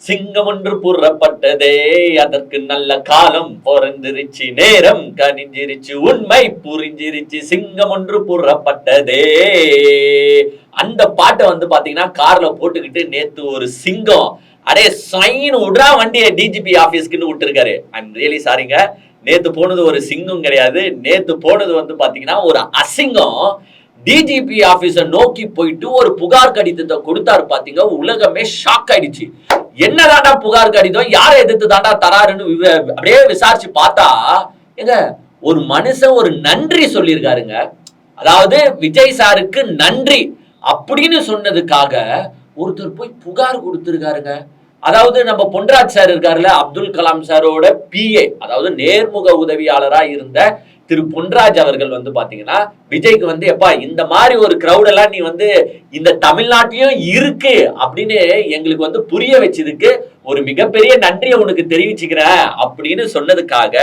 சிங்கம் ஒன்று புறப்பட்டதே, அதற்கு நல்ல காலம் பிறந்திருச்சு, நேரம் கனிஞ்சிருச்சு, உண்மை புரிஞ்சிருச்சு, சிங்கம் ஒன்று புறப்பட்டதே. அந்த பாட்டை வந்து பாத்தீங்கன்னா கார்ல போட்டுக்கிட்டு நேத்து ஒரு சிங்கம் அடே சைன் விடுறா வண்டியை டிஜிபி ஆபீஸ்க்குன்னு விட்டுருக்காரு. ஐம் ரியலி சாரிங்க. நேத்து போனது ஒரு சிங்கம் கிடையாது, நேத்து போனது வந்து பாத்தீங்கன்னா ஒரு அசிங்கம். டிஜிபி ஆபீஸ நோக்கி போயிட்டு ஒரு புகார் கடிதத்தை கொடுத்தாரு. பாத்தீங்க, உலகமே ஷாக் ஆயிடுச்சு. என்னதாண்டா புகார் கடிதம், யாரை எதிர்த்து தாண்டா தராருன்னு அப்படியே விசாரிச்சு பார்த்தா எங்க ஒரு மனுஷன் ஒரு நன்றி சொல்லியிருக்காருங்க. அதாவது விஜய் சாருக்கு நன்றி அப்படின்னு சொன்னதுக்காக ஒருத்தர் போய் புகார் கொடுத்திருக்காருங்க. அதாவது நம்ம பொன்ராஜ் சார் இருக்காருல்ல, அப்துல் கலாம் சாரோட பிஏ, அதாவது நேர்முக உதவியாளரா இருந்த திரு பொன்ராஜ் அவர்கள் வந்து பாத்தீங்கன்னா விஜய்க்கு வந்து எப்பா இந்த மாதிரி ஒரு கிரௌட் எல்லாம் நீ வந்து இந்த தமிழ்நாட்டிலும் இருக்கு அப்படின்னு எங்களுக்கு வந்து புரிய வச்சதுக்கு ஒரு மிகப்பெரிய நன்றியை உனக்கு தெரிவிச்சுக்கிறேன் அப்படின்னு சொன்னதுக்காக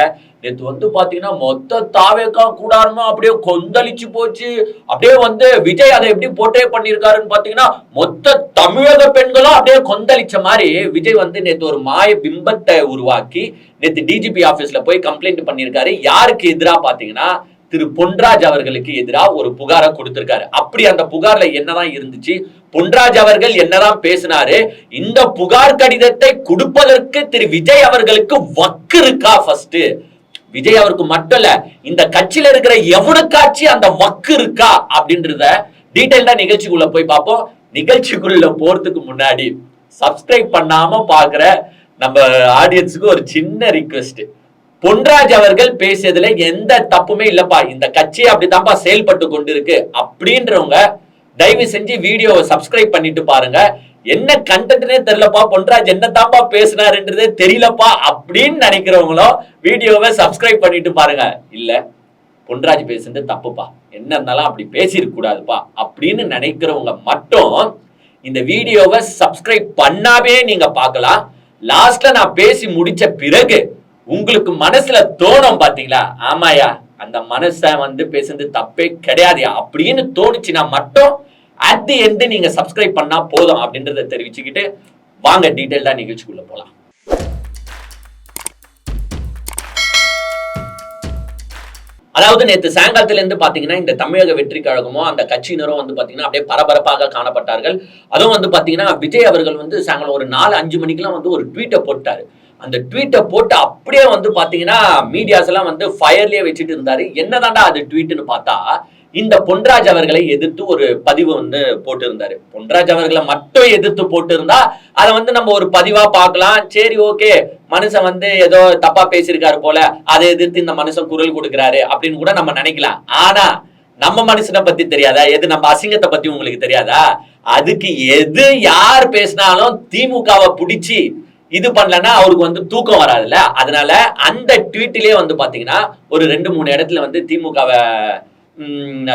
நேற்று வந்து பாத்தீங்கன்னா மொத்த தாவேக்கா கூடாரமா அப்படியே கொந்தளிச்சு போச்சு. அப்படியே வந்து விஜய் அதை எப்படி போட்டே பண்ணிருக்காருன்னு பாத்தீங்கன்னா மொத்த தமிழக பெண்களும் அப்படியே கொந்தளிச்ச மாதிரி விஜய் வந்து நேற்று ஒரு மாய பிம்பத்தை உருவாக்கி நேற்று டிஜிபி ஆபீஸ்ல போய் கம்ப்ளைண்ட் பண்ணிருக்காரு. யாருக்கு எதிரா பாத்தீங்கன்னா திரு பொன்ராஜ் அவர்களுக்கு எதிராக ஒரு புகாரை கொடுத்திருக்காரு. அப்படி அந்த புகார்ல என்னதான் இருந்துச்சு, பொன்ராஜ் அவர்கள் என்னதான் பேசினாரு, இந்த புகார் கடிதத்தை கொடுப்பதற்கு திரு விஜய் அவர்களுக்கு வக்கு இருக்கா? ஃபர்ஸ்ட் விஜய் அவருக்கு மட்டும் இல்ல, இந்த கட்சியில இருக்கிற எவனுக்காச்சு அந்த வக்கு இருக்கா அப்படின்றத டீடைல்டா நிகழ்ச்சிக்குள்ள போய் பார்ப்போம். நிகழ்ச்சிக்குள்ள போறதுக்கு முன்னாடி சப்ஸ்கிரைப் பண்ணாம பாக்குற நம்ம ஆடியன்ஸுக்கு ஒரு சின்ன ரிக்வெஸ்ட். பொன்ராஜ் அவர்கள் பேசியதுல எந்த தப்புமே இல்லப்பா, இந்த கட்சி அப்படித்தான்ப்பா செயல்பட்டு கொண்டிருக்கு அப்படின்றவங்க தயவு செஞ்சு வீடியோவை சப்ஸ்கிரைப் பண்ணிட்டு பாருங்க. என்ன கண்டென்ட்னே தெரியலப்பா, பொன்ராஜ் என்னதான்ப்பா பேசினாருன்றதே தெரியலப்பா அப்படின்னு நினைக்கிறவங்களும் வீடியோவை சப்ஸ்கிரைப் பண்ணிட்டு பாருங்க. இல்ல பொன்ராஜ் பேசுறது தப்புப்பா, என்ன இருந்தாலும் அப்படி பேசிருக்க கூடாதுப்பா அப்படின்னு நினைக்கிறவங்க மட்டும் இந்த வீடியோவை சப்ஸ்கிரைப் பண்ணாவே நீங்க பார்க்கலாம். லாஸ்ட்ல நான் பேசி முடிச்ச பிறகு உங்களுக்கு மனசுல தோணும் பாத்தீங்களா, ஆமாயா அந்த மனசை வந்து பேசுறது தப்பே கிடையாதுயா அப்படின்னு தோணுச்சுன்னா மட்டும் அட் தி எண்ட் நீங்க சப்ஸ்கிரைப் பண்ணா போதும் அப்படின்றத தெரிவிச்சுக்கிட்டு வாங்க டீடைல்டா நிகழ்ச்சிக்குள்ள போலாம். அதாவது நேற்று சாயங்காலத்துல இருந்து பாத்தீங்கன்னா இந்த தமிழக வெற்றி கழகமோ அந்த கட்சியினரும் வந்து பாத்தீங்கன்னா அப்படியே பரபரப்பாக காணப்பட்டார்கள். அதுவும் வந்து பாத்தீங்கன்னா விஜய் அவர்கள் வந்து சாயங்காலம் ஒரு 4-5 மணிக்கெல்லாம் வந்து ஒரு ட்வீட்டை போட்டாரு. அந்த ட்வீட்டை போட்டு அப்படியே வந்து பாத்தீங்கன்னா மீடியாஸ் எல்லாம் வந்து ஃபயர்லயே வச்சுட்டு இருந்தாரு. என்னதாண்டா அது ட்வீட்னு பார்த்தா இந்த பொன்ராஜ் அவர்களை எதிர்த்து ஒரு பதிவு வந்து போட்டு இருந்தாரு. பொன்ராஜ் அவர்களை மட்டும் எதிர்த்து போட்டு இருந்தா அதை வந்து நம்ம ஒரு பதிவா பார்க்கலாம். சரி ஓகே, மனுஷன் வந்து ஏதோ தப்பா பேசியிருக்காரு போல, அதை எதிர்த்து இந்த மனுஷன் குரல் கொடுக்கிறாரு அப்படின்னு கூட நம்ம நினைக்கலாம். ஆனா நம்ம மனுஷனை பத்தி தெரியாதா? எது நம்ம அசிங்கத்தை பத்தி உங்களுக்கு தெரியாதா? அதுக்கு எது யார் பேசினாலும் திமுகவை பிடிச்சி இது பண்ணலன்னா அவருக்கு வந்து தூக்கம் வராதுல்ல. அதனால அந்த ட்வீட்டிலே வந்து பாத்தீங்கன்னா ஒரு 2-3 இடத்துல வந்து திமுகவை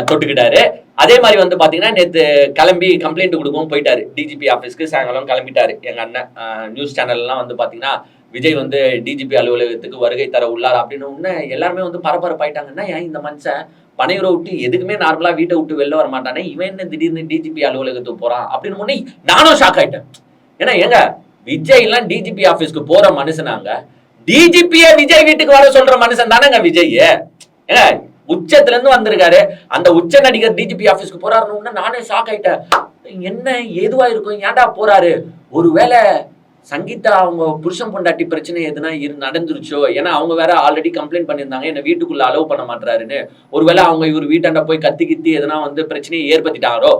தொட்டுக்கிட்டாரு. அதே மாதிரி வந்து பாத்தீங்கன்னா நேத்து கிளம்பி கம்ப்ளைண்ட் கொடுக்கவும் போயிட்டாரு டிஜிபி ஆபீஸ்க்கு. சாயங்காலம் கிளம்பிட்டாரு எங்க அண்ணன். நியூஸ் சேனல் எல்லாம் வந்து பாத்தீங்கன்னா விஜய் வந்து டிஜிபி அலுவலகத்துக்கு வருகை தர உள்ளார் அப்படின்னு உடனே எல்லாருமே வந்து பரபரப்பாயிட்டாங்கன்னா, ஏன் இந்த மனுஷன் பனையூரை விட்டு எதுக்குமே நார்மலா வீட்டை விட்டு வெளில வர மாட்டானே, இவன் என்ன திடீர்னு டிஜிபி அலுவலகத்துக்கு போறான் அப்படின்னு முன்னே நானும் ஷாக் ஆயிட்டேன். ஏன்னா எங்க விஜய் எல்லாம் டிஜிபி ஆபீஸ்க்கு போற மனுஷனாங்க, டிஜிபியே விஜய் வீட்டுக்கு வர சொல்ற மனுஷன் தானேங்க விஜய். ஏங்க உச்சத்துல இருந்து வந்திருக்காரு, அந்த உச்ச நடிகர் டிஜிபி ஆபீஸ்க்கு போறாருன்னு நானே ஷாக் ஆயிட்டேன். என்ன ஏதுவா இருக்கும், ஏன்டா போறாரு? ஒருவேளை சங்கீதா அவங்க புருஷன் பொண்டாட்டி பிரச்சனை எதுனா நடந்துருச்சோ, ஏன்னா அவங்க வேற ஆல்ரெடி கம்ப்ளைண்ட் பண்ணியிருந்தாங்க என்ன வீட்டுக்குள்ள அலோவ் பண்ண மாட்டாருன்னு. ஒருவேளை அவங்க இவர் வீட்டாண்ட போய் கத்தி எதனா வந்து பிரச்சனையை ஏற்படுத்திட்டாரோ.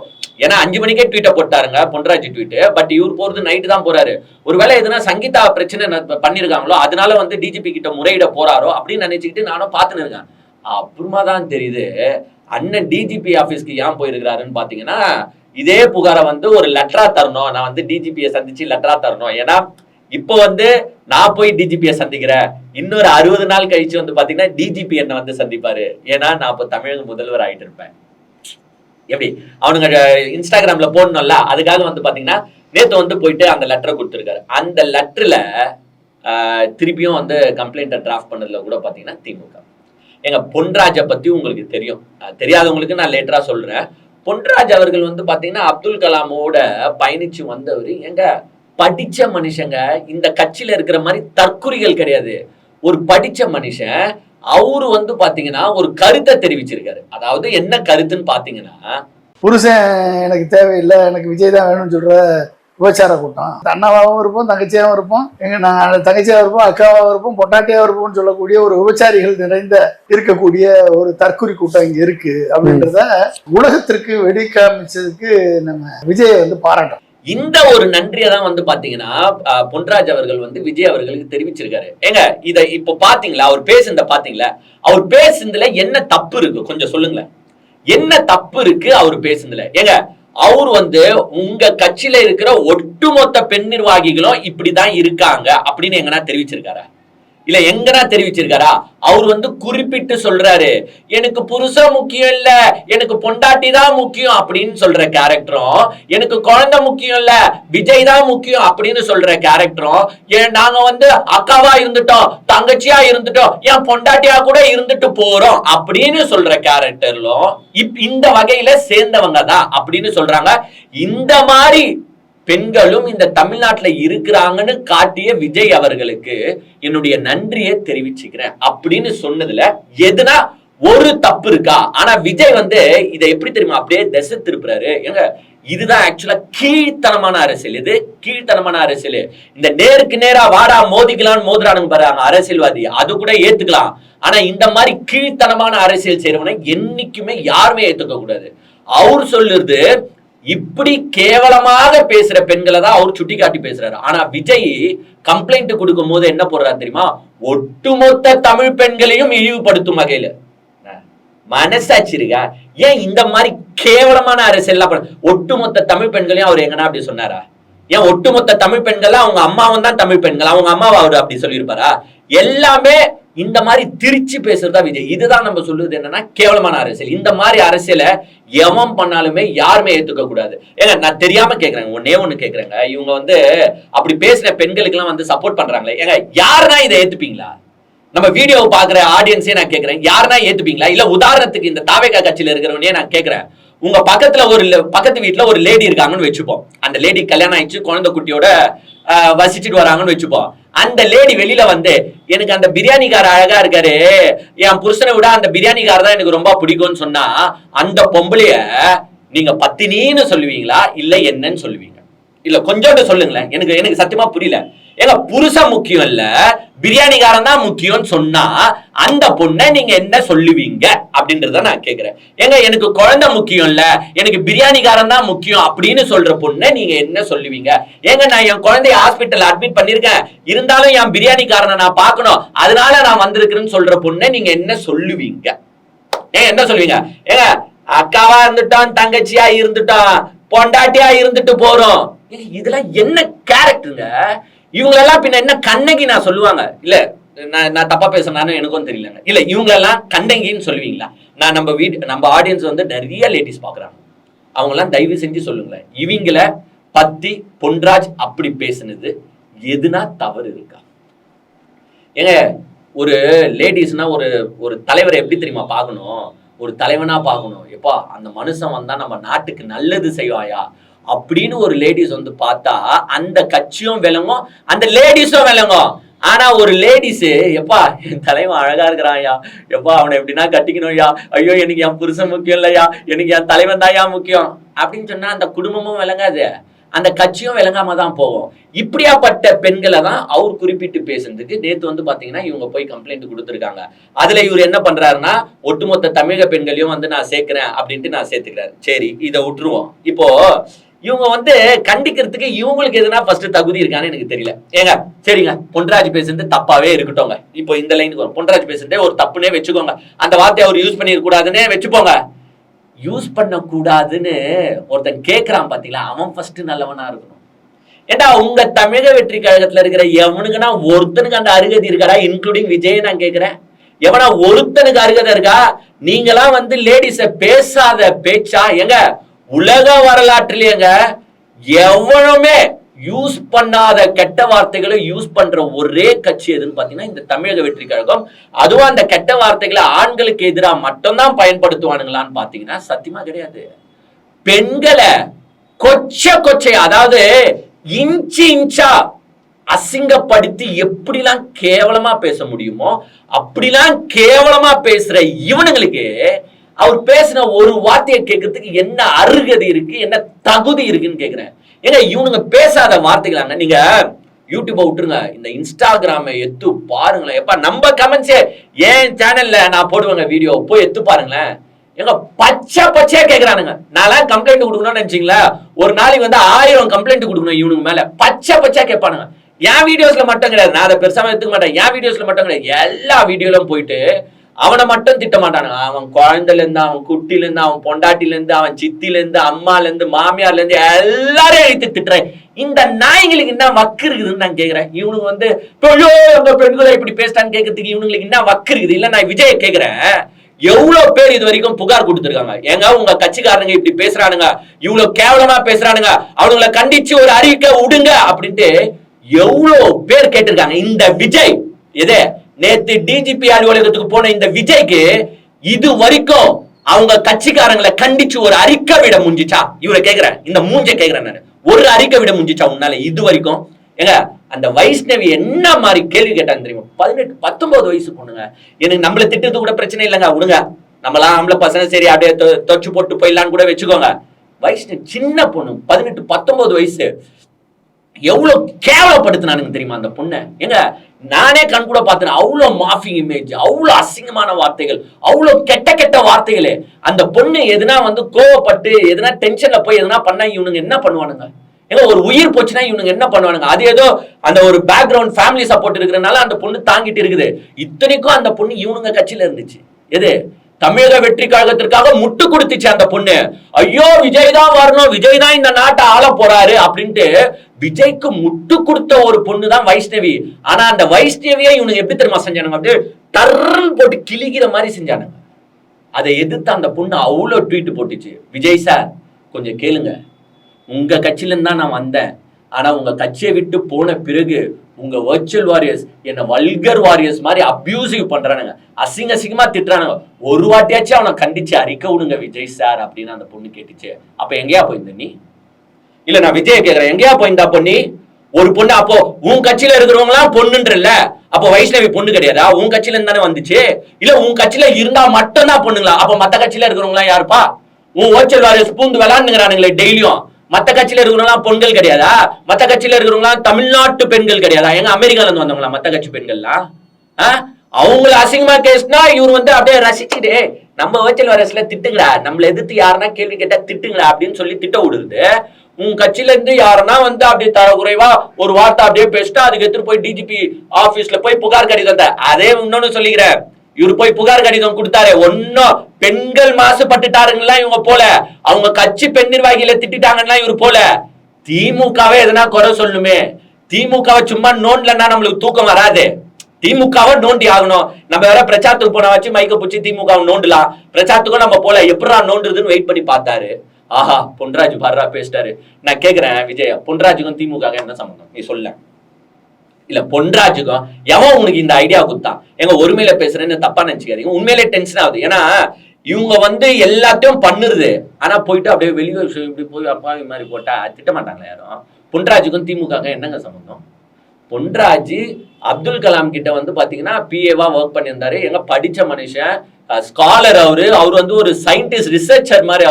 ஏன்னா 5 மணிக்கே ட்வீட்டை போட்டாருங்க பொன்ராஜ் ட்வீட். பட் இவர் போறது நைட்டு தான் போறாரு. ஒருவேளை எதுனா சங்கீதா பிரச்சனை பண்ணிருக்காங்களோ, அதனால வந்து டிஜிபி கிட்ட முறையிட போறாரோ அப்படின்னு நினைச்சுக்கிட்டு நானும் பார்த்துன்னு இருக்கேன். அப்புறமா தான் தெரியுது அண்ணன் டிஜிபி ஆபீஸ்க்கு ஏன் போயிருக்கிறாருன்னு பாத்தீங்கன்னா, இதே புகாரை வந்து ஒரு லெட்டரா தரணும், நான் வந்து டிஜிபியை சந்திச்சு லெட்டரா தரணும். ஏன்னா இப்போ வந்து நான் போய் டிஜிபியை சந்திக்கிறேன், இன்னொரு 60 நாள் கழிச்சு வந்து பாத்தீங்கன்னா டிஜிபி என்ன வந்து சந்திப்பாரு. ஏன்னா நான் இப்போ தமிழக முதல்வர் ஆயிட்டு இருப்பேன். எப்படி அவனுங்க இன்ஸ்டாகிராம்ல போடணும்ல, அதுக்காக வந்து பாத்தீங்கன்னா நேத்து வந்து போயிட்டு அந்த லெட்டரை கொடுத்துருக்காரு. அந்த லெட்டர்ல திருப்பியும் வந்து கம்ப்ளைண்ட்டை டிராஃப்ட் பண்ணதுல கூட பாத்தீங்கன்னா திமுக. எங்க பொன்ராஜை பத்தி உங்களுக்கு தெரியும், தெரியாதவங்களுக்கு நான் லேட்டரா சொல்றேன். பொன்ராஜ் அவர்கள் வந்து பாத்தீங்கன்னா அப்துல் கலாமோட பயணிச்சு வந்தவர். எங்க படிச்ச மனுஷங்க இந்த கட்சியில இருக்கிற மாதிரி தற்குறிகள் கிடையாது. ஒரு படிச்ச மனுஷன் அவரு வந்து பாத்தீங்கன்னா ஒரு கருத்தை தெரிவிச்சிருக்காரு. அதாவது என்ன கருத்துன்னு பாத்தீங்கன்னா, புருஷன் எனக்கு தேவையில்லை, எனக்கு விஜய் தான் வேணும்னு சொல்ற விபச்சார கூட்டம். அண்ணாவாகவும் இருப்போம், தங்கச்சியாகவும் இருப்போம், நாங்கள் தங்கச்சியாக இருப்போம், அக்காவாகவும் இருப்போம், பொட்டாட்டியாக இருப்போம்னு சொல்லக்கூடிய ஒரு விபச்சாரிகள் நிறைந்த இருக்கக்கூடிய ஒரு தற்குறி கூட்டம் இங்க இருக்கு அப்படின்றத உலகத்திற்கு வெடி காமிச்சதுக்கு நம்ம விஜயை வந்து பாராட்டோம். இந்த ஒரு நன்றியை தான் வந்து பாத்தீங்கன்னா பொன்ராஜ் அவர்கள் வந்து விஜய் அவர்களுக்கு தெரிவிச்சிருக்காரு. ஏங்க இத இப்ப பாத்தீங்களா, அவர் பேசுனத பாத்தீங்களா? அவர் பேசுனதுல என்ன தப்பு இருக்கு கொஞ்சம் சொல்லுங்களேன். என்ன தப்பு இருக்கு அவர் பேசுனதுல? ஏங்க அவர் வந்து உங்க கட்சியில இருக்கிற ஒட்டுமொத்த பெண் நிர்வாகிகளும் இப்படிதான் இருக்காங்க அப்படின்னு எங்கன்னா தெரிவிச்சிருக்காரா? இல்ல எங்கன்னா தெரிவிச்சிருக்காரா? அவர் வந்து குறிப்பிட்டு சொல்றாரு, எனக்கு புருஷன் முக்கியம் இல்ல, எனக்கு பொண்டாட்டி தான் முக்கியம் அப்படின்னு சொல்ற கேரக்டரும், எனக்கு குழந்தை முக்கியம் இல்ல, விஜய் தான் முக்கியம் அப்படின்னு சொல்ற கேரக்டரும், நாங்க வந்து அக்காவா இருந்துட்டோம், தங்கச்சியா இருந்துட்டோம், என் பொண்டாட்டியா கூட இருந்துட்டு போறோம் அப்படின்னு சொல்ற கேரக்டர்லும் இந்த வகையில சேர்ந்தவங்க தான் அப்படின்னு சொல்றாங்க. இந்த மாதிரி பெண்களும் இந்த தமிழ்நாட்டுல இருக்கிறாங்கன்னு காட்டிய விஜய் அவர்களுக்கு என்னுடைய நன்றியை தெரிவிச்சுக்கிறேன் அப்படின்னு சொன்னதுல எதுனா ஒரு தப்பு இருக்கா? ஆனா விஜய் வந்து இதை எப்படி தெரியுமா அப்படியே திசை திருப்புறாரு. ஏங்க இதுதான் ஆக்சுவலா கீழ்த்தனமான அரசியல். இது கீழ்த்தனமான அரசியல். இந்த நேருக்கு நேரா வாடா மோதிக்கலாம்னு மோதுறானுங்க பாருங்க அரசியல்வாதி, அது கூட ஏத்துக்கலாம். ஆனா இந்த மாதிரி கீழ்த்தனமான அரசியல் செய்யறவனை என்னைக்குமே யாருமே ஏத்துக்க கூடாது. அவர் சொல்லுறது இப்படி கேவலமாக பேசுற பெண்களை தான் அவர் சுட்டி காட்டி பேசுறாரு. ஆனா விஜய் கம்ப்ளைண்ட் கொடுக்கும் போது என்ன போடுறாரு தெரியுமா? ஒட்டுமொத்த தமிழ் பெண்களையும் இழிவுபடுத்தும் வகையில. மனசாட்சி இருக்கா? ஏன் இந்த மாதிரி கேவலமான அரசியல் ஒட்டுமொத்த தமிழ் பெண்களையும் அவர் எங்கன்னா அப்படி சொன்னாரா? ஏன் ஒட்டுமொத்த தமிழ் பெண்கள் அவங்க அம்மாவும் தான் தமிழ் பெண்கள், அவங்க அம்மாவை அவர் அப்படி சொல்லியிருப்பாரா? எல்லாமே இந்த மாதிரி திருச்சி பேசுறதா விஜய். இதுதான் நம்ம சொல்லுவது என்னன்னா கேவலமான அரசியல். இந்த மாதிரி அரசியலை எவன் பண்ணாலுமே யாருமே ஏத்துக்க கூடாது. ஏங்க நான் தெரியாம கேக்குறேன், ஒண்ணு கேக்குறேங்க, இவங்க வந்து அப்படி பேசுற பெண்களுக்கு எல்லாம் வந்து சப்போர்ட் பண்றாங்களே, ஏங்க யாருன்னா இதை ஏத்துப்பீங்களா? நம்ம வீடியோவை பாக்குற ஆடியன்ஸே நான் கேக்குறேன், யாருன்னா ஏத்துப்பீங்களா? இல்ல உதாரணத்துக்கு இந்த தாவேகா கட்சியில இருக்கிறவனே நான் கேக்குறேன், உங்க பக்கத்துல பக்கத்து வீட்டுல ஒரு லேடி இருக்காங்கன்னு வச்சுப்போம். அந்த லேடி கல்யாணம் ஆயிடுச்சு, குழந்தை குட்டியோட வசிச்சுட்டு வராங்கன்னு வச்சுப்போம். அந்த லேடி வெளியில வந்து எனக்கு அந்த பிரியாணிக்கார அழகா இருக்காரு, என் புருஷனை விட அந்த பிரியாணிக்கார தான் எனக்கு ரொம்ப பிடிக்கும்னு சொன்னா அந்த பொம்பளைய நீங்க பத்தினின்னு சொல்லுவீங்களா இல்ல என்னன்னு சொல்லுவீங்க? இல்ல கொஞ்சோண்டு சொல்லுங்களேன், எனக்கு சத்தியமா புரியல. ஏங்க புருஷன் முக்கியம் இல்ல, பிரியாணிக்காரன் தான் முக்கியம்னு சொன்னா அந்த பொண்ணை நீங்க என்ன சொல்லுவீங்க அப்படின்றத நான் கேக்குறேன். ஏங்க எனக்கு குழந்தை முக்கியம் இல்ல, எனக்கு பிரியாணிக்காரன் தான் முக்கியம் அப்படின்னு சொல்ற பொண்ணை நீங்க என்ன சொல்லுவீங்க? ஏங்க நான் என் குழந்தைய ஹாஸ்பிட்டல் அட்மிட் பண்ணிருக்கேன், இருந்தாலும் என் பிரியாணிக்காரனை நான் பார்க்கணும், அதனால நான் வந்திருக்கிறேன்னு சொல்ற பொண்ணை நீங்க என்ன சொல்லுவீங்க? ஏங்க என்ன சொல்லுவீங்க? ஏங்க அக்காவா இருந்துட்டோம், தங்கச்சியா இருந்துட்டோம், பொண்டாட்டியா இருந்துட்டு போறோம், இதெல்லாம் என்ன கேரக்டருங்க? இவங்களெல்லாம் பின்ன என்ன கண்ணகி நான் சொல்லுவாங்க? இல்ல நான் தப்பா பேசுறேன்னு எனக்கும் தெரியலங்க. இல்ல இவங்க எல்லாம் கண்ணகின்னு சொல்லுவீங்களா? நான் நம்ம ஆடியன்ஸ் வந்து நிறைய லேடிஸ் பாக்குறாங்க, அவங்க எல்லாம் தயவு செஞ்சு சொல்லுங்களேன், இவங்கள பத்தி பொன்ராஜ் அப்படி பேசுனது எதுனா தவறு இருக்கா? ஏங்க ஒரு லேடிஸ்னா ஒரு தலைவரை எப்படி தெரியுமா பார்க்கணும்? ஒரு தலைவனா பார்க்கணும். எப்பா அந்த மனுஷன் வந்தா நம்ம நாட்டுக்கு நல்லது செய்வாயா அப்படின்னு ஒரு லேடிஸ் வந்து பார்த்தா அந்த கட்சியும் விளங்கும், அந்த லேடிஸும் விளங்கும். ஆனா ஒரு லேடிஸ் எப்பா என் தலைவன் அழகா இருக்கிறாயா, எப்பா அவனை எப்படின்னா கட்டிக்கணும்யா, ஐயோ எனக்கு என் புருஷன் முக்கியம் இல்லையா, எனக்கு என் தலைவன் தாயா முக்கியம் அப்படின்னு சொன்னா அந்த குடும்பமும் விளங்காது, அந்த கட்சியும் விளங்காம தான் போகும். இப்படியாப்பட்ட பெண்களை தான் அவர் குறிப்பிட்டு பேசுறதுக்கு நேத்து வந்து பாத்தீங்கன்னா இவங்க போய் கம்ப்ளைண்ட் கொடுத்துருக்காங்க. அதுல இவர் என்ன பண்றாருன்னா ஒட்டுமொத்த தமிழக பெண்களையும் வந்து நான் சேர்க்கிறேன் அப்படின்ட்டு நான் சேர்த்துக்கிறாரு. சரி இதை விட்டுருவோம். இப்போ இவங்க வந்து கண்டிக்கிறதுக்கு இவங்களுக்கு எதுனா ஃபர்ஸ்ட் தகுதி இருக்கான்னு எனக்கு தெரியல. ஏங்க சரிங்க, பொன்ராஜ் பேசுறது தப்பாவே இருக்கட்டும். இப்போ இந்த லைனுக்கு வரும், பொன்ராஜ் பேசுறதே ஒரு தப்புனே வச்சுக்கோங்க, அந்த வார்த்தையை அவர் யூஸ் பண்ணிருக்க கூடாதுன்னே வச்சுப்போங்க. யூஸ் பண்ண கூடாதுன்னு ஒருத்தன் கேட்கிறான் பாத்தீங்களா, அவன் ஃபர்ஸ்ட் நல்லவனா இருக்கணும். ஏண்டா உங்க தமிழக வெற்றி கழகத்துல இருக்கிற எவனுக்குன்னா ஒருத்தனுக்கு அந்த அருகதி இருக்காடா, இன்க்ளூடிங் விஜய் நான் கேட்கிறேன். எவனா ஒருத்தனுக்கு அருகதை இருக்கா? நீங்களாம் வந்து லேடிஸ பேசாத பேச்சா? எங்க உலக வரலாற்றிலேங்க எவனுமே யூஸ் பண்ணாத கெட்ட வார்த்தைகளை யூஸ் பண்ற ஒரே கட்சி எதுன்னு பாத்தீங்கன்னா இந்த தமிழக வெற்றி கழகம். அதுவும் அந்த கெட்ட வார்த்தைகளை ஆண்களுக்கு எதிராக மட்டும்தான் பயன்படுத்துவானுங்களான்னு பாத்தீங்கன்னா சத்தியமா கிடையாது. பெண்களை கொச்சை, அதாவது இன்ச்சா அசிங்கப்படுத்தி எப்படிலாம் கேவலமா பேச முடியுமோ அப்படிலாம் கேவலமா பேசுற இவனுங்களுக்கு அவர் பேசின ஒரு வார்த்தையை கேட்கறதுக்கு என்ன அருகதை இருக்கு, என்ன தகுதி இருக்குன்னு கேக்குறேன். ஏங்க இவனுங்க பேசாத வார்த்தைகளாங்க. நீங்க யூடியூப விட்டுருங்க, இந்த இன்ஸ்டாகிராம எத்து பாருங்களேன். எப்ப நம்ம கமெண்ட்ஸே ஏன் சேனல்ல நான் போடுவேங்க வீடியோ, போய் எத்து பாருங்களேன். எங்க பச்சையா கேக்குறானுங்க. நான் கம்ப்ளைண்ட் கொடுக்கணும்னு நினைச்சீங்களா, ஒரு நாளைக்கு வந்து 1000 கம்ப்ளைண்ட் கொடுக்கணும் இவனுக்கு மேல. பச்சையா கேட்பானுங்க. என் வீடியோஸ்ல மட்டும் கிடையாது, நான் அதை பெருசாக எடுத்துக்க மாட்டேன். என் வீடியோஸ்ல மட்டும் கிடையாது, எல்லா வீடியோலும் போயிட்டு அவனை மட்டும் திட்ட மாட்டானுங்க. அவன் குழந்தைல இருந்து, அவன் குட்டில இருந்து, அவன் பொண்டாட்டில இருந்து, அவன் சித்தில இருந்து, அம்மால இருந்து, மாமியார்ல இருந்து எல்லாரையும் அழித்து திட்டுறேன். இந்த நாய்களுக்கு என்ன வக்கு இருக்குதுன்னு நான் கேக்குறேன். இவனுக்கு வந்து ஐயோ அந்த பெண்களை இப்படி பேசிட்டான்னு கேட்கறதுக்கு இவனுங்களுக்கு என்ன வக்கு இருக்குது? இல்ல நான் விஜய கேக்குறேன், எவ்வளவு பேர் இது வரைக்கும் புகார் கொடுத்திருக்காங்க. ஏங்க உங்க கட்சிக்காரங்க இப்படி பேசுறானுங்க, இவ்வளவு கேவலமா பேசுறானுங்க, அவனுங்களை கண்டிச்சு ஒரு அறிக்கை விடுங்க அப்படின்ட்டு எவ்வளவு பேர் கேட்டிருக்காங்க. இந்த விஜய் எதே நேத்து டிஜிபி அலுவலகத்துக்கு போன இந்த விஜய்க்கு இது வரைக்கும் அவங்க கட்சிக்காரங்களை கண்டிச்சு ஒரு அறிக்கை விட முடிஞ்சிச்சா? இவரை கேக்குறேன், இந்த மூஞ்ச கேக்குறேன் நான், ஒரு அறிக்கை விட முடிஞ்சிச்சா உன்னால இது வரைக்கும்? ஏங்க அந்த வைஷ்ணவி என்ன மாதிரி கேள்வி கேட்டாங்க தெரியுமா? 18-19 வயசு பொண்ணுங்க. எனக்கு நம்மள திட்டது கூட பிரச்சனை இல்லைங்க, விடுங்க, நம்மளாம் நம்மள பசங்க சரி அப்படியே தொச்சு போட்டு போயிடலான்னு கூட வச்சுக்கோங்க. வைஷ்ணவி சின்ன பொண்ணு, 18-19 வயசு. எவ்வளவு கேவலப்படுத்தினானுங்க தெரியுமா அந்த பொண்ணை? எங்க நானே கண் கூட பார்த்தேன். அவ்வளவு மாஃபிங் இமேஜ், அவ்வளவு அசிங்கமான வார்த்தைகள், அவ்வளவு கெட்ட வார்த்தைகளே. அந்த பொண்ணு எதுனா வந்து கோவப்பட்டு எதுனா டென்ஷன்ல போய் எதுனா பண்ணா இவனுங்க என்ன பண்ணுவானுங்க? ஏங்க ஒரு உயிர் போச்சுன்னா இவனுங்க என்ன பண்ணுவானுங்க? அது ஏதோ அந்த ஒரு பேக்ரவுண்ட் ஃபேமிலி சப்போர்ட் இருக்கிறனால அந்த பொண்ணு தாங்கிட்டு இருக்குது. இத்தனைக்கும் அந்த பொண்ணு இவனுங்க கட்சியில இருந்துச்சு. எது தமிழக வெற்றி கழகத்திற்காக முட்டு கொடுத்துச்சு அந்த பொண்ணு. ஐயோ விஜய் தான் வரணும், விஜய் தான் இந்த நாட்டை ஆள போறாரு அப்படின்ட்டு விஜய்க்கு முட்டு கொடுத்த ஒரு பொண்ணு தான் வைஷ்ணவி. ஆனா அந்த வைஷ்ணவியை இவனுக்கு எப்படி தெரியுமா செஞ்சானுங்க? அப்படியே டர்ன்னு போட்டு கிழிக்கிற மாதிரி செஞ்சானுங்க. அதை எதிர்த்து அந்த பொண்ணு அவ்வளவு ட்வீட் போட்டுச்சு, விஜய் சார் கொஞ்சம் கேளுங்க, உங்க கட்சியில இருந்தா நான் வந்தேன், ஆனா உங்க கட்சியை விட்டு போன பிறகு உங்க வர்ச்சுவல் வாரியர்ஸ் என்ன வல்கர் வாரியர்ஸ் மாதிரி அபியூசிவ் பண்றானுங்க, அசிங்கமா திட்டுறானுங்க. ஒரு வாட்டியாச்சும் அவனை கண்டிச்சு அறிக்கை விடுங்க விஜய் சார் அப்படின்னு அந்த பொண்ணு கேட்டுச்சு. அப்ப எங்கேயா போயிருந்த நீ? இல்ல நான் விஜய் கேக்குறேன், எங்கேயா போயிருந்தா பொண்ணு? ஒரு பொண்ணு அப்போ உன் கட்சியில இருக்கிறவங்க எல்லாம் பொண்ணுன்றல, அப்போ வைஷ்ணவி பொண்ணு கிடையாதா? உன் கட்சியில இருந்தானே வந்துச்சு. இல்ல உன் கட்சியில இருந்தா மட்டும் தான் பொண்ணுங்களா? அப்ப மத்த கட்சியில இருக்கிறவங்க எல்லாம் யாருப்பா? உன் வர்ச்சுவல் வாரியர்ஸ் பூந்து விளாண்டுங்கிறானுங்களே டெய்லியும். மத்த கட்சியில இருக்கிறவங்க பெண்கள் கிடையாதா? மத்த கட்சியில இருக்கிறவங்க தமிழ்நாட்டு பெண்கள் கிடையாதா? எங்க அமெரிக்கால இருந்து வந்தவங்களா மத்த கட்சி பெண்கள்லாம்? அவங்கள அசிங்கமா கேஸ்னா இவர் வந்து அப்படியே ரசிச்சுட்டு நம்ம வர்ச்சுவல் வாரியர்ஸ்ல திட்டுங்களா, நம்மள எதிர்த்து யாருன்னா கேள்வி கேட்டா திட்டுங்களா அப்படின்னு சொல்லி திட்ட விடுறது. உன் கட்சியில இருந்து யாருன்னா வந்து அப்படியே தரக்குறைவா ஒரு வார்த்தை அப்படியே பேசிட்டா அதுக்கு எடுத்துட்டு போய் டிஜிபி ஆபீஸ்ல போய் புகார் கடிதம். அதே இன்னொன்னு சொல்லிக்கிறேன், இவர் போய் புகார் கடிதம் கொடுத்தாரு, ஒன்னும் பெண்கள் மாசுபட்டுட்டாருங்களா இவங்க போல, அவங்க கட்சி பெண் நிர்வாகிகளை திட்டாங்கன்னா இவர் போல. திமுகவே எதனா குறை சொல்லுமே, திமுகவை சும்மா நோண்டலன்னா நம்மளுக்கு தூக்கம் வராது. திமுகவை நோண்டி ஆகணும். நம்ம வேற பிரச்சாரத்துக்கு போன வச்சு மைக்க பிடிச்சி திமுக நோண்டலாம், பிரச்சாரத்துக்கும் நம்ம போல எப்படா நோண்டுறதுன்னு வெயிட் பண்ணி பார்த்தாரு. ஆஹா பொன்ராஜ் பாரா பேசிட்டாரு. நான் கேக்குறேன் விஜய், பொன்ராஜுக்கும் திமுக என்ன சம்பந்தம் நீ சொல்ல? இல்ல பொன்ராஜுக்கும் எவன் உனக்கு இந்த ஐடியா கொடுத்தான்? எங்க ஒருமையில பேசுறேன்னு தப்பா நினைச்சுக்காதீங்க, உண்மையிலே டென்ஷன் ஆகுது. ஏன்னா இவங்க வந்து எல்லாத்தையும் பண்ணுறது, ஆனா போயிட்டு அப்படியே வெளியே இப்படி போய் அப்பாவி மாதிரி போட்டா திட்ட மாட்டாங்களா யாரும்? பொன்ராஜுக்கும் திமுக என்னங்க சம்பந்தம்? பொன்ராஜ் அப்துல் கலாம் கிட்ட வந்து பாத்தீங்கன்னா பிஏவா ஒர்க் பண்ணியிருந்தாரு. எங்க படிச்ச மனுஷன், ஸ்காலர். அவர் வந்து ஒரு சயின்டிஸ்ட் ரிசர்ச்சர் மாதிரி.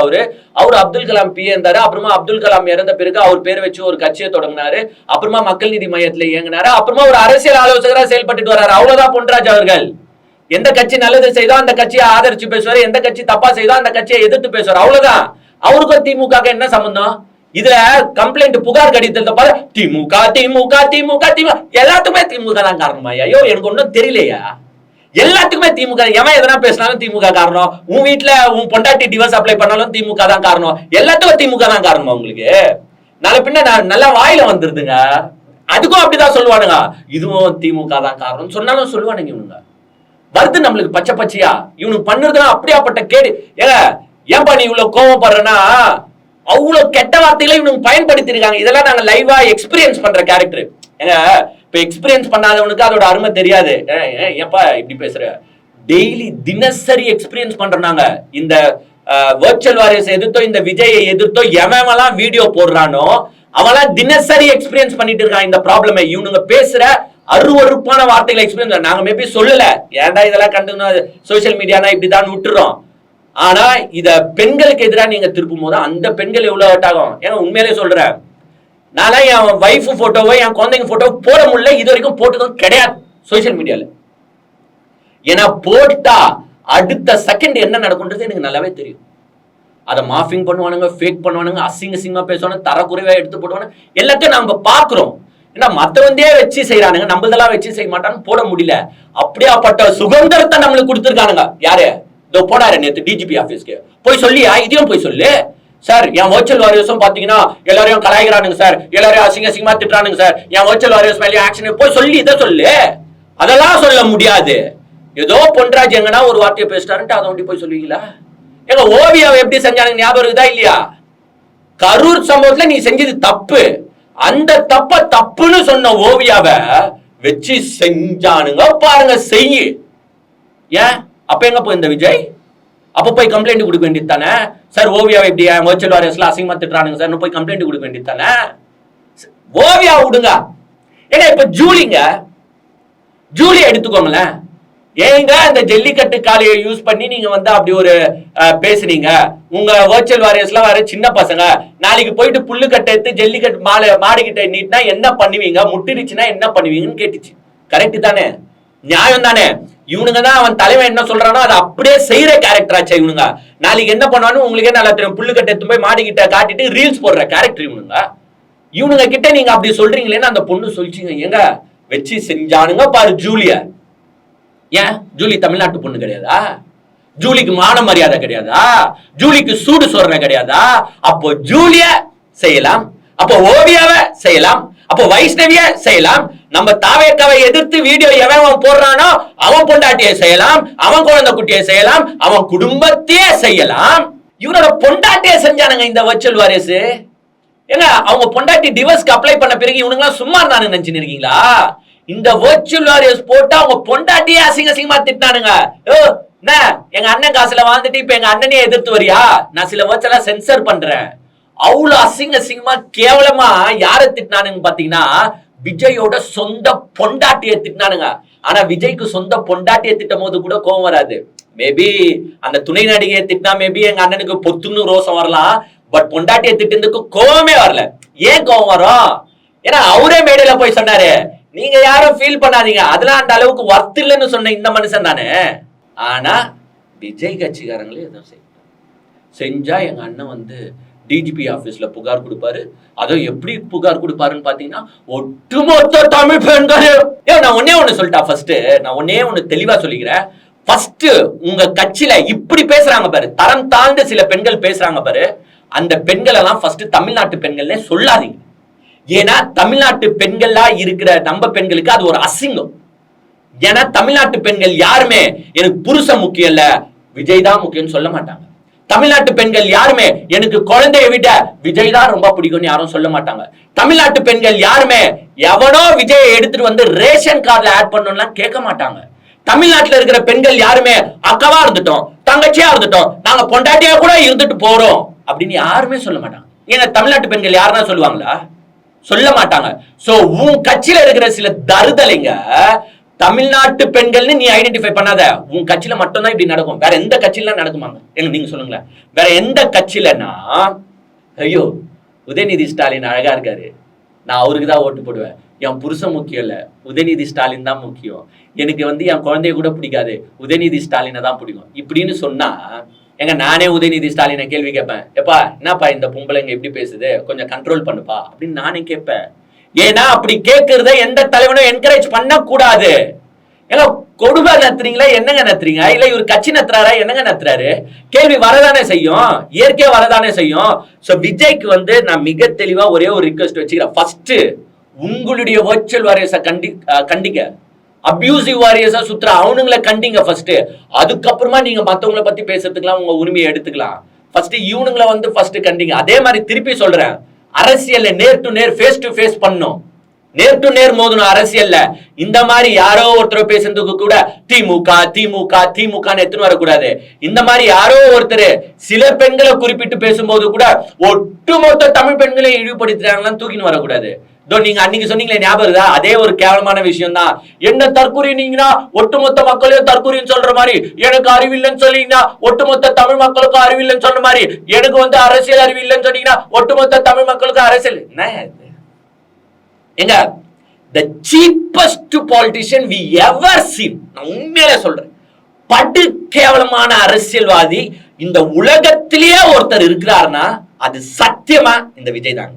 அவர் அப்துல் கலாம் பிஏ இருந்தாரு. அப்புறமா அப்துல் கலாம் இறந்த பிறகு அவர் பேர் வச்சு ஒரு கட்சியை தொடங்கினாரு. அப்புறமா மக்கள் நீதி மையத்துல இயங்கினாரு. அப்புறமா ஒரு அரசியல் ஆலோசகரா செயல்பட்டு வர்றாரு. அவ்வளவுதான் பொன்ராஜ் அவர்கள். எந்த கட்சி நல்லது செய்தோ அந்த கட்சியை ஆதரிச்சு பேசுவாரு, எந்த கட்சி தப்பா செய்தோ அந்த கட்சியை எதிர்த்து பேசுவார். அவ்வளவுதான். அவருக்கும் திமுக என்ன சம்பந்தம்? இதுல கம்ப்ளைண்ட் புகார் கடிதத்தை திமுக திமுக திமுக திமுக எல்லாத்துக்குமே திமுக தான் காரணமா? ஐயோ எனக்கு ஒன்னும் தெரியலையா? எல்லாத்துக்குமே திமுக. எவன் எதனா பேசினாலும் திமுக காரணம். உன் வீட்டுல உன் பொண்டாட்டி டிவோர்ஸ் அப்ளை பண்ணாலும் திமுக தான் காரணம். எல்லாத்துக்கும் திமுக தான் காரணமா உங்களுக்கு? நாளை பின்ன நல்லா வாயில வந்துருதுங்க. அதுக்கும் அப்படிதான் சொல்லுவானுங்க, இதுவும் திமுக தான் காரணம் சொன்னாலும் சொல்லுவானுங்க இவனுங்க. வருது நம்மளுக்கு பச்சை பச்சையா. இவனுக்கு பண்ணுறதுனா அப்படியாப்பட்ட கேடு. ஏன்பா நீ இவ்வளவு கோவப்படுறனா? அவ்வளவு கெட்ட வார்த்தைகளை இவனுக்கு பயன்படுத்தி இருக்காங்க. இதெல்லாம் நாங்க லைவா எக்ஸ்பீரியன்ஸ் பண்ற கேரக்டர். இப்ப எக்ஸ்பீரியன்ஸ் பண்ணாதவனுக்கு அதோட அருமை தெரியாது. ஏப்பா இப்படி பேசுற? டெய்லி தினசரி எக்ஸ்பீரியன்ஸ் பண்றாங்க. இந்த வர்ச்சுவல் வாரியர்ஸ் எதிர்த்தோ இந்த விஜயை எதிர்த்தோ எவெல்லாம் வீடியோ போடுறானோ அவெல்லாம் தினசரி எக்ஸ்பீரியன்ஸ் பண்ணிட்டு இருக்கான் இந்த ப்ராப்ளம். இவனுங்க பேசுற அருவருப்பான வார்த்தைகளை எக்ஸ்பீரியன்ஸ் நாங்க மேபி சொல்லல, ஏன்டா இதெல்லாம் கண்டு சோசியல் மீடியானா இப்படிதான் விட்டுறோம். ஆனா இத பெண்களுக்கு எதிராக நீங்க திருப்பும் போது அந்த பெண்கள் எவ்வளவு ஹர்ட் ஆகும். ஏன்னா உண்மையிலே சொல்றேன், நான் என் வைஃப் போட்டோவோ என் குழந்தைங்க போட்டோ போட முடியல, இது வரைக்கும் போட்டதும் கிடையாது சோசியல் மீடியால. ஏன்னா போட்டா அடுத்த செகண்ட் என்ன நடக்கும்ன்றது எனக்கு நல்லாவே தெரியும். அதை மாஃபிங் பண்ணுவானுங்க, ஃபேக் பண்ணுவானுங்க, அசிங்கமா பேசுவானுங்க, தரக்குறைவா எடுத்து போடுவானுங்க, எல்லாத்தையும் நாம பாக்குறோம். ஏன்னா மத்தவந்தே வச்சு செய்யறானுங்க, நம்மளதெல்லாம் வச்சு செய்ய மாட்டான்னு போட முடியல. அப்படியாப்பட்ட சுதந்திரத்தை நம்மளுக்கு கொடுத்துருக்கானுங்க. யாரு இதோ போனாரு நேத்து டிஜிபி ஆபீஸ்க்கு போய் சொல்லியா, இதையும் போய் சொல்லு சார். என் வர்ச்சுவல் வாரியர்ஸும் பாத்தீங்கன்னா எல்லாரையும் கலாய்கிறானுங்க சார், எல்லாரையும் அசிங்கமா திட்டுறானுங்க சார், என் வர்ச்சுவல் வாரியர்ஸ் மேலே ஆக்ஷன் போய் சொல்லி இதை சொல்லு. அதெல்லாம் சொல்ல முடியாது. ஏதோ பொன்ராஜ் எங்கன்னா ஒரு வார்த்தையை பேசிட்டாருன்ட்டு அதை ஒண்டி போய் சொல்லுவீங்களா? எங்க ஓவியாவை எப்படி செஞ்சானுங்க ஞாபகம் இருக்குதா இல்லையா? கரூர் சம்பவத்துல நீ செஞ்சது தப்பு, அந்த தப்ப தப்புன்னு சொன்ன ஓவியாவை வச்சு செஞ்சானுங்க பாருங்க. செய்யு. ஏன் அப்ப எங்க போய் இந்த விஜய் அப்ப போய் கம்ப்ளைண்ட் கொடுக்க வேண்டியது தானே சார்? ஓவியாவை எப்படி வர்ச்சுவல் வாரியர்ஸ்ல அசிங்கமா திட்டுறானுங்க சார், போய் கம்ப்ளைண்ட் கொடுக்க வேண்டியது தானே? ஓவியா விடுங்க. ஏன்னா இப்ப ஜூலி எடுத்துக்கோங்களேன். ஏங்க அந்த ஜல்லிக்கட்டு காலையை யூஸ் பண்ணி நீங்க வந்து அப்படி ஒரு பேசுனீங்க. உங்க வர்ச்சுவல் வாரியர்ஸ்லாம் வர சின்ன பசங்க, நாளைக்கு போயிட்டு புல்லு கட்டை எடுத்து ஜல்லிக்கட்டு மாடுகிட்ட நீட்னா என்ன பண்ணுவீங்க, முட்டிடுச்சுன்னா என்ன பண்ணுவீங்கன்னு கேட்டுச்சு. கரெக்ட் தானே? நியாயம் தானே? இவனுங்க தான் அவன் தலைவன் என்ன சொல்றானோ அதை அப்படியே செய்யற கேரக்டர் ஆச்சு இவனுங்க. நாளைக்கு என்ன பண்ணுவானு உங்களுக்கே நல்லா தெரியும். புல்லு கட்டை எடுத்து போய் மாடுகிட்ட காட்டிட்டு ரீல்ஸ் போடுற கேரக்டர் இவனுங்க கிட்ட நீங்க அப்படி சொல்றீங்களேன்னு அந்த பொண்ணு சொல்லிச்சுங்க. எங்க வச்சு செஞ்சானுங்க பாரு ஜூலிய. ஏன் ஜூலி தமிழ்நாட்டு பொண்ணு கிடையாதா? ஜூலிக்கு மான மரியாதை கிடையாதா? ஜூலிக்கு சூடு சொல்ற கிடையாதா? அப்போ ஜூலிய செய்யலாம், அப்போ ஓவியாவை செய்யலாம், அப்போ வைஷ்ணவிய செய்யலாம். நம்ம தாவேக்காவை எதிர்த்து வீடியோ எவன் போடுறானோ அவன் பொண்டாட்டியை செய்யலாம், அவன் குழந்தை குட்டியை செய்யலாம், அவன் குடும்பத்தையே செய்யலாம். இவனோட பொண்டாட்டியை செஞ்சானுங்க இந்த வர்ச்சுவல் வாரியர்ஸ். ஏங்க அவங்க பொண்டாட்டி டிவோர்ஸ்க்கு அப்ளை பண்ண பிறகு இவனுங்களாம் சும்மா இருந்தானு நினைச்சுன்னு இருக்கீங்களா? இந்த வர்ச்சுவல் வாரியர்ஸ் போட்டு அவங்க பொண்டாட்டியே அசிங்கமா திட்டானுங்க. எங்க அண்ணன் காசுல வாழ்ந்துட்டு இப்ப எங்க அண்ணனே எதிர்த்து வரியா? நான் சில வேர்ட்ஸ் எல்லாம் சென்சர் பண்றேன். அவ்வளவு அசிங்கமா கேவலமா யாரை திட்டினானுங்க பாத்தீங்கன்னா விஜயோட சொந்த பொண்டாட்டியை திட்டினானுங்க. ஆனா விஜய்க்கு சொந்த பொண்டாட்டியை திட்டும் போது கூட கோபம் வராது. மேபி அந்த துணை நடிகையை திட்டினா மேபி எங்க அண்ணனுக்கு பொத்துன்னு ரோசம் வரலாம். பட் பொண்டாட்டியை திட்டுறதுக்கு கோபமே வரல. ஏன் கோபம் வரும்? ஏன்னா அவரே மேடையில போய் சொன்னாரு, நீங்க யாரும் ஃபீல் பண்ணாதீங்க, அதெல்லாம் அந்த அளவுக்கு ஒர்த் இல்லைன்னு சொன்ன இந்த மனுஷன் தானே. ஆனா விஜய் கட்சிக்காரங்களே எதுவும் செஞ்சா எங்க அண்ணன் வந்து டிஜிபி ஆபீஸ்ல புகார் கொடுப்பாரு. அதோ எப்படி புகார் கொடுப்பாருன்னு பாத்தீங்கன்னா ஒட்டுமொத்த தமிழ் பெண்கள். நான் ஒன்னே ஒண்ணு சொல்லிட்டா ஃபர்ஸ்ட், நான் ஒன்னே ஒண்ணு தெளிவா சொல்லிக்கிறேன். ஃபர்ஸ்ட் உங்க கட்சியில இப்படி பேசுறாங்க பாரு, தரம் தாழ்ந்து சில பெண்கள் பேசுறாங்க பாரு, அந்த பெண்கள் எல்லாம் ஃபர்ஸ்ட் தமிழ்நாட்டு பெண்கள்னே சொல்லாதீங்க. ஏன்னா தமிழ்நாட்டு பெண்களா இருக்கிற நம்ம பெண்களுக்கு அது ஒரு அசிங்கம். ஏன்னா தமிழ்நாட்டு பெண்கள் யாருமே எனக்கு புருஷன் முக்கியம் இல்ல, விஜய் தான் முக்கியம்னு சொல்ல மாட்டாங்க. தமிழ்நாட்டு பெண்கள் யாருமே எனக்கு குழந்தைய விட விஜய் தான் ரொம்ப பிடிக்கும்னு யாரும் சொல்ல மாட்டாங்க. தமிழ்நாட்டு பெண்கள் யாருமே எவனோ விஜயை எடுத்துட்டு வந்து ரேஷன் கார்டுல ஆட் பண்ணணும்லாம் கேட்க மாட்டாங்க. தமிழ்நாட்டுல இருக்கிற பெண்கள் யாருமே அக்காவா இருந்துட்டோம், தங்கச்சியா இருந்துட்டோம், நாங்க பொண்டாட்டியா கூட இருந்துட்டு போறோம் அப்படின்னு யாருமே சொல்ல மாட்டாங்க. ஏன்னா தமிழ்நாட்டு பெண்கள் யாருன்னா சொல்லுவாங்களா? சொல்ல மாட்டாங்க. சோ உன் கட்சியில இருக்கிற சில தருதலைங்க தமிழ்நாட்டு பெண்கள்னு நீ ஐடென்டிஃபை பண்ணாத. உன் கட்சியில மட்டும்தான் இப்படி நடக்கும், வேற எந்த கட்சியில நடக்குமாங்க? நீங்க சொல்லுங்களேன். வேற எந்த கட்சியிலன்னா, ஐயோ உதயநிதி ஸ்டாலின் அழகா இருக்காரு, நான் அவருக்கு தான் ஓட்டு போடுவேன், என் புருஷன் முக்கியம் இல்ல, உதயநிதி ஸ்டாலின் தான் முக்கியம், எனக்கு வந்து என் குழந்தைய கூட பிடிக்காது, உதயநிதி ஸ்டாலினை தான் பிடிக்கும் இப்படின்னு சொன்னா, எங்க நானே உதயநிதி ஸ்டாலினை கேள்வி கேட்பேன், எப்பா என்னப்பா இந்த பொம்பளைங்க எப்படி பேசுது, கொஞ்சம் கண்ட்ரோல் பண்ணுப்பா அப்படின்னு நானே கேட்பேன். ஏன்னா அப்படி கேட்கறத எந்த தலைவனும் என்கரேஜ் பண்ண கூடாது. ஏன்னா கொடுமை நத்துறீங்களா, என்னங்க நத்துறீங்க? இல்ல இவர் கட்சி நத்துறாரா, என்னங்க நத்துறாரு? கேள்வி வரதானே செய்யும், இயற்கையா வரதானே செய்யும். சோ விஜய்க்கு வந்து நான் மிக தெளிவா ஒரே ஒரு ரிக்வெஸ்ட் வச்சுக்கிறேன். ஃபர்ஸ்ட் உங்களுடைய வர்ச்சுவல் வாரியர்ஸை கண்டிங்க, அபியூசிவ் வாரியர்ஸா சுத்துற அவனுங்களை கண்டிங்க ஃபர்ஸ்ட். அதுக்கப்புறமா நீங்க மத்தவங்களை பத்தி பேசுறதுக்குலாம் உங்க உரிமையை எடுத்துக்கலாம். ஃபர்ஸ்ட் இவனுங்களை வந்து ஃபர்ஸ்ட் கண்டிங்க. அதே மாதிரி திருப்பி சொல்றேன், அரசியல்ல நேர் டு நேர் ஃபேஸ் டு ஃபேஸ் பண்ணும். நேர் டு நேர் மோதணும் அரசியல்ல. இந்த மாதிரி யாரோ ஒருத்தர் பேசுறதுக்கு கூட திமுக திமுக திமுக எத்தனை வரக்கூடாது. இந்த மாதிரி யாரோ ஒருத்தர் சில பெண்களை குறிப்பிட்டு பேசும்போது கூட ஒட்டுமொத்த தமிழ் பெண்களை இழிவுபடுத்துறாங்களான்னு தூக்கின்னு வரக்கூடாது. நீங்க அன்னைக்கு சொன்னீங்களே ஞாபகம் தான், அதே ஒரு கேவலமான விஷயம் தான். என்ன தற்கொலை நீங்கன்னா ஒட்டுமொத்த மக்களையும் தற்கொலைன்னு சொல்ற மாதிரி, எனக்கு அறிவில்லைன்னு சொல்லீங்கன்னா ஒட்டுமொத்த தமிழ் மக்களுக்கும் அறிவில்லைன்னு சொல்ற மாதிரி, எனக்கு அரசியல் அறிவில்லைன்னு சொன்னீங்கன்னா ஒட்டுமொத்த தமிழ் மக்களுக்கும் அரசியல் என்ன எங்க the cheapest politician we ever seen. நான் உண்மையிலே சொல்றேன், படு கேவலமான அரசியல்வாதி இந்த உலகத்திலேயே ஒருத்தர் இருக்கிறாருன்னா அது சத்தியமா இந்த விஜய் தாங்க.